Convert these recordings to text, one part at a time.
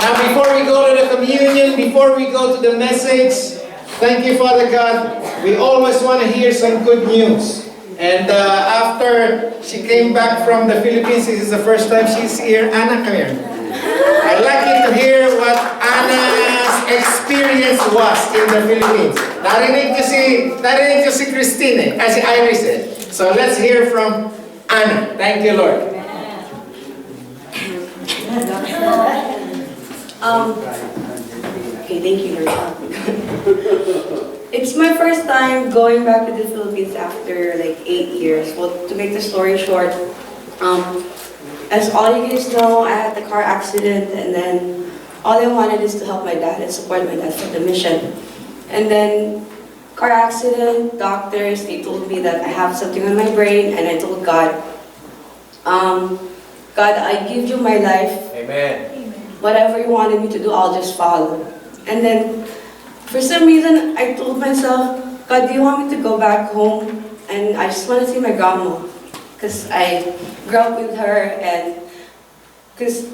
Now, before we go to the communion, before we go to the message, thank you, Father God. We always want to hear some good news. And after she came back from the Philippines, this is the first time she's here. Anna, come here. I'd like you to hear what Anna's experience was in the Philippines. Narinig niyo si Christine, si Iris. So let's hear from Anna. Thank you, Lord. Okay, thank you, Lord. It's my first time going back to the Philippines after like 8 years. Well, to make the story short, as all you guys know, I had the car accident, and then all I wanted is to help my dad and support my dad for the mission. And then, car accident, doctors, they told me that I have something on my brain, and I told God, God, I give you my life. Amen. Whatever you wanted me to do, I'll just follow. And then, for some reason, I told myself, God, do you want me to go back home? And I just want to see my grandma. Because I grew up with her, and because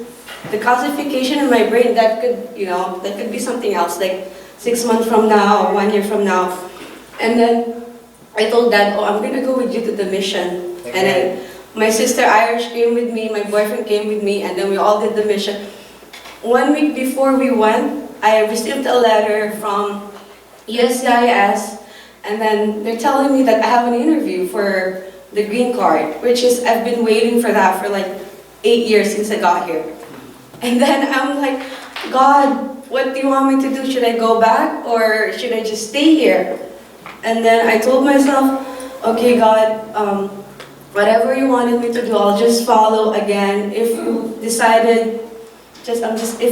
the calcification in my brain, that could be something else, like 6 months from now, 1 year from now. And then I told Dad, I'm going to go with you to the mission. Okay. And then my sister Irish came with me, my boyfriend came with me, and then we all did the mission. 1 week before we went, I received a letter from USCIS, and then they're telling me that I have an interview for the green card, which is, I've been waiting for that for like 8 years since I got here. And then I'm like, God, what do you want me to do? Should I go back or should I just stay here? And then I told myself, okay, God, whatever you wanted me to do, I'll just follow again. If you decided, if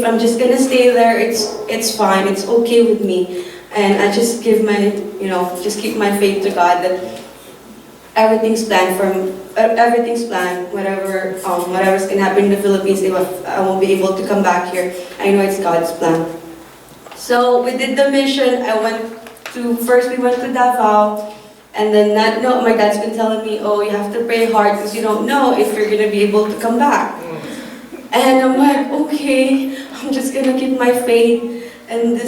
I'm just gonna stay there, it's fine, it's okay with me. And I just give my, just keep my faith to God that everything's planned. Whatever's gonna happen in the Philippines, if I won't be able to come back here, I know it's God's plan. So we did the mission. First we went to Davao, and then my dad's been telling me, oh, you have to pray hard because you don't know if you're gonna be able to come back. And I'm like, okay, I'm just gonna keep my faith. And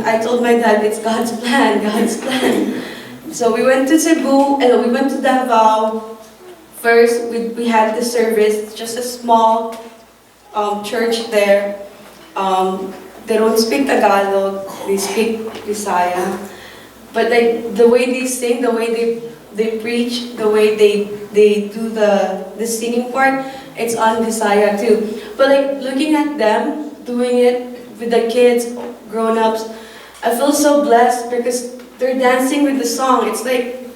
I told my dad, it's God's plan, God's plan. So we went to Cebu, and we went to Davao. First, we had the service, just a small church there. They don't speak Tagalog, they speak Bisaya. But like the way they sing, the way they preach, the way they do the singing part, it's on Bisaya too. But like looking at them doing it with the kids, grown-ups, I feel so blessed because they're dancing with the song. It's like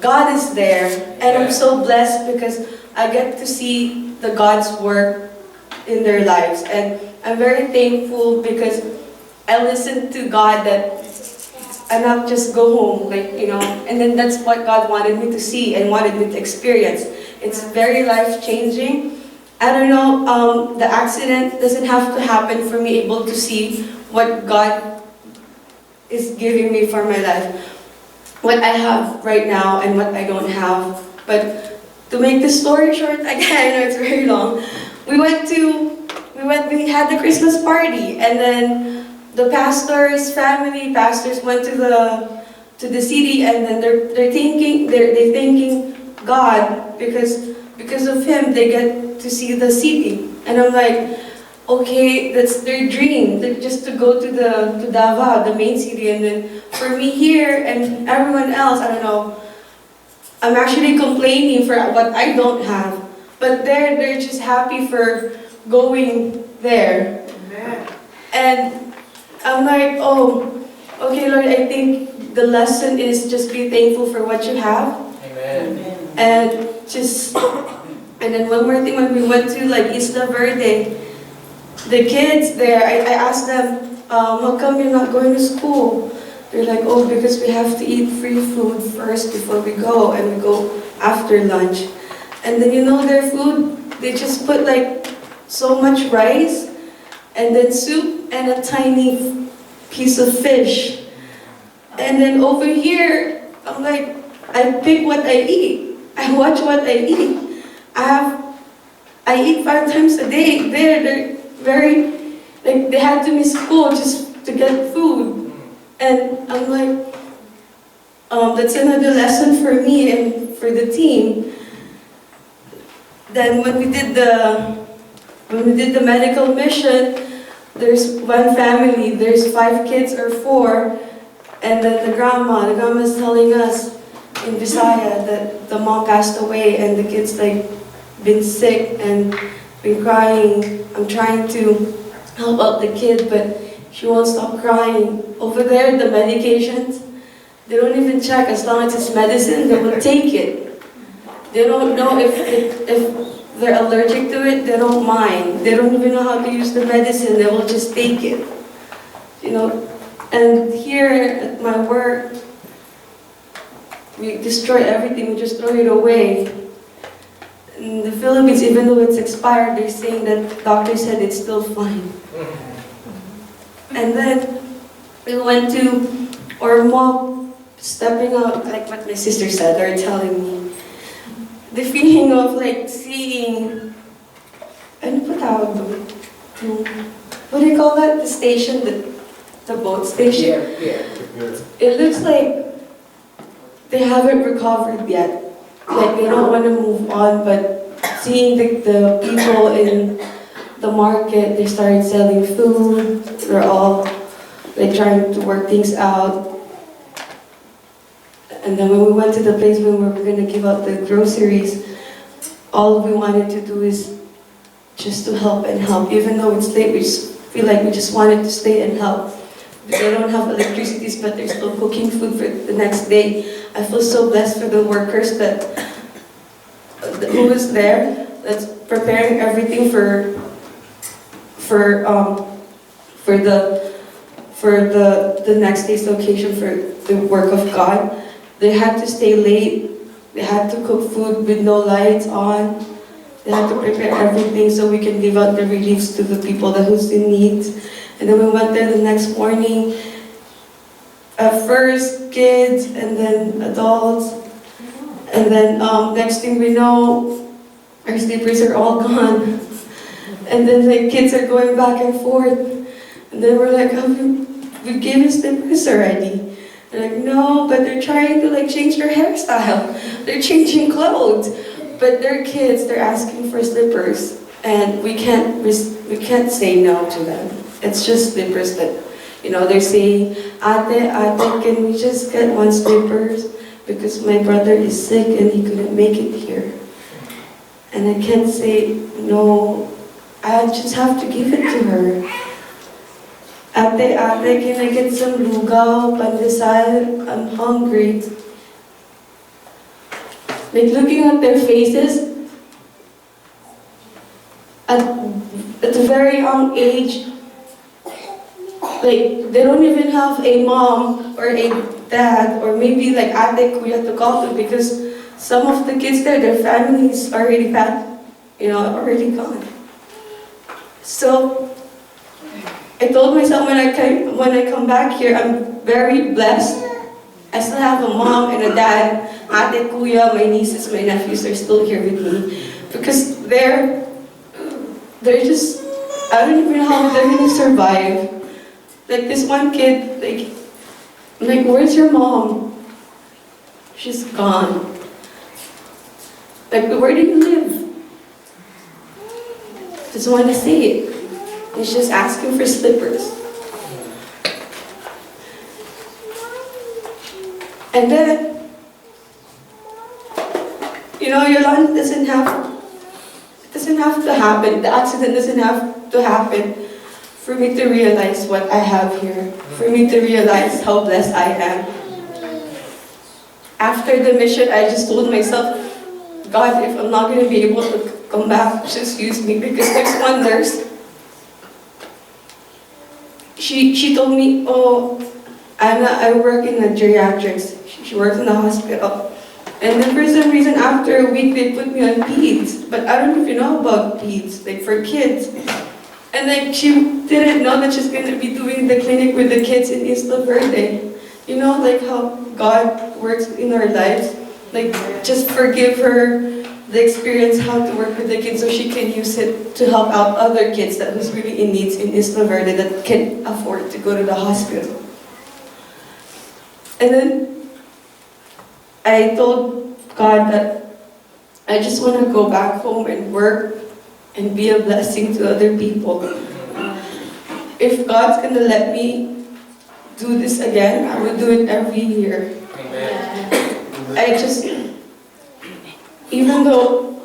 God is there, and I'm so blessed because I get to see the God's work in their lives. And I'm very thankful because I listen to God that and not just go home, and then that's what God wanted me to see and wanted me to experience. It's very life-changing. I don't know, the accident doesn't have to happen for me able to see what God is giving me for my life. What I have right now and what I don't have. But to make the story short, again, I know it's very long. We had the Christmas party, and then the pastors went to the city, and then they're thanking God because of him they get to see the city. And I'm like, okay, that's their dream, just to go to Davao, the main city, and then for me here and everyone else, I don't know, I'm actually complaining for what I don't have, but they're just happy for going there. Amen. And I'm like, oh, okay, Lord, I think the lesson is just be thankful for what you have. Amen. And then one more thing, when we went to like Isla Verde, the kids there, I asked them, how come you're not going to school? They're like, oh, because we have to eat free food first before we go, and we go after lunch. And then their food, they just put like so much rice, and then soup, and a tiny piece of fish. And then over here, I'm like, I pick what I eat. I watch what I eat. I eat 5 times a day. They're very, like, like they had to miss school just to get food. And I'm like, that's another lesson for me and for the team. Then when we did the medical mission, there's one family, there's 5 kids or 4, and then the grandma's telling us in Visaya that the mom passed away and the kids like been sick and been crying. I'm trying to help out the kid, but she won't stop crying. Over there, the medications, they don't even check. As long as it's medicine, they will take it. They don't know if they're allergic to it, they don't mind. They don't even know how to use the medicine, they will just take it. You know, and here at my work, we destroy everything, we just throw it away. In the Philippines, even though it's expired, they're saying that the doctor said it's still fine. And then we went to our mom stepping out, like what my sister said, or telling me. The feeling of like seeing, ano pa tawag doon? What do you call that? The station, the boat station? Yeah. It looks like they haven't recovered yet. Like they don't want to move on, but seeing the people in the market, they started selling food. They're all like trying to work things out. And then when we went to the place where we were going to give out the groceries, all we wanted to do is just to help and help. Even though it's late, we just feel like we just wanted to stay and help. They don't have electricity, but they're still cooking food for the next day. I feel so blessed for the workers who was there, that's preparing everything for the next day's occasion, for the work of God. They had to stay late. They had to cook food with no lights on. They had to prepare everything so we can give out the reliefs to the people who's in need. And then we went there the next morning. At first, kids, and then adults. And then next thing we know, our sleepers are all gone. And then the kids are going back and forth. And then we're like, we gave you slippers already. They're like, no, but they're trying to like change their hairstyle. They're changing clothes. But they're kids, they're asking for slippers. And we can't say no to them. It's just slippers that, you know, they're saying, Ate, can we just get 1 slippers? Because my brother is sick and he couldn't make it here. And I can't say no, I just have to give it to her. Ate, can I get some lugaw, pandesal? I'm hungry. Like looking at their faces, at a very young age, like they don't even have a mom or a dad or maybe like ate, kuya to call to, because some of the kids there, their families already already gone. So I told myself when I come back here, I'm very blessed. I still have a mom and a dad. Ate, kuya, my nieces, my nephews are still here with me. Because they're just, I don't even know how they're gonna survive. Like this one kid, I'm like, where's your mom? She's gone. Like, where do you live? Doesn't want to say it. He's just asking for slippers. And then, you know, Yolanda doesn't have to happen. The accident doesn't have to happen for me to realize what I have here. For me to realize how blessed I am. After the mission, I just told myself, God, if I'm not going to be able to come back, just use me. Because there's one nurse. She told me, oh, I work in the geriatrics. She works in the hospital. And then for some reason, after a week, they put me on peds. But I don't know if you know about peds, like for kids. And like she didn't know that she's going to be doing the clinic with the kids in Isla Verde. You know, like how God works in our lives. Like, just forgive her the experience how to work with the kids so she can use it to help out other kids that was really in needs in Isla Verde that can't afford to go to the hospital. And then I told God that I just want to go back home and work and be a blessing to other people. If God's going to let me do this again, I will do it every year. I just, even though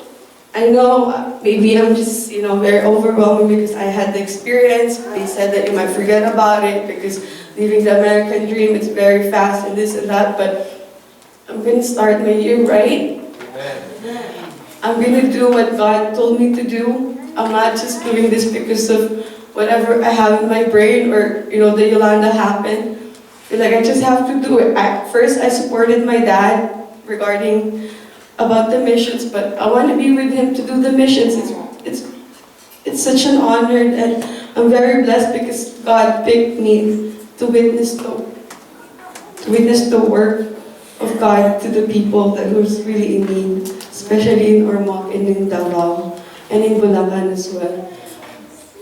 I know maybe I'm just, very overwhelming because I had the experience. They said that you might forget about it because living the American dream is very fast and this and that, but I'm going to start my year right. I'm going to do what God told me to do. I'm not just doing this because of whatever I have in my brain or, the Yolanda happened. I just have to do it. First, I supported my dad regarding about the missions, but I want to be with him to do the missions. It's such an honor, and I'm very blessed because God picked me to witness the work of God to the people that was really in need, especially in Ormoc and in Davao and in Bulacan as well.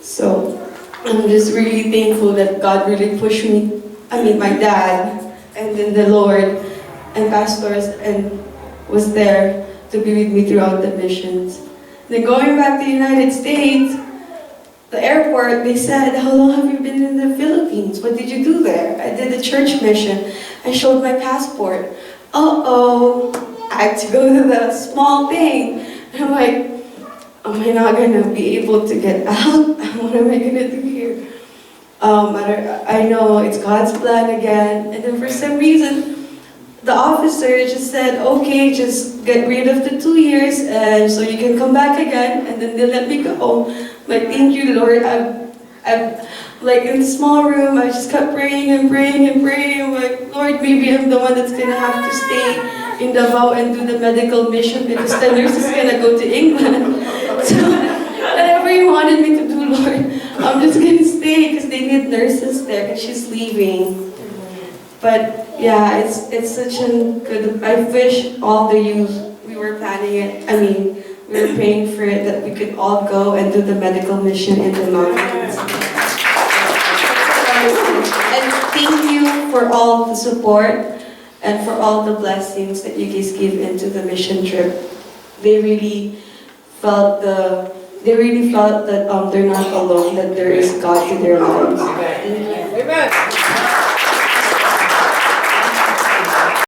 So I'm just really thankful that God really pushed me. My dad, and then the Lord and pastors, and was there to be with me throughout the missions. Then going back to the United States, the airport, they said, "How long have you been in the Philippines? What did you do there?" I did a church mission. I showed my passport. I had to go to the small thing. And I'm like, am I not going to be able to get out? What am I going to do here? I know it's God's plan again. And then for some reason, the officer just said, okay, just get rid of the 2 years and so you can come back again. And then they let me go. Like, thank you, Lord. I'm like in the small room, I just kept praying and praying and praying. I'm like, Lord, maybe I'm the one that's going to have to stay in Davao and do the medical mission because the nurse is going to go to England. So whatever you wanted me to do, Lord, I'm just going to stay because they need nurses there and she's leaving. But yeah, it's such a good, I wish all the youth, we were planning it, we were praying for it, that we could all go and do the medical mission in the mountains. And thank you for all the support and for all the blessings that you guys give into the mission trip. They really felt that they're not alone, that there is God to their lives. Thank you. Amen.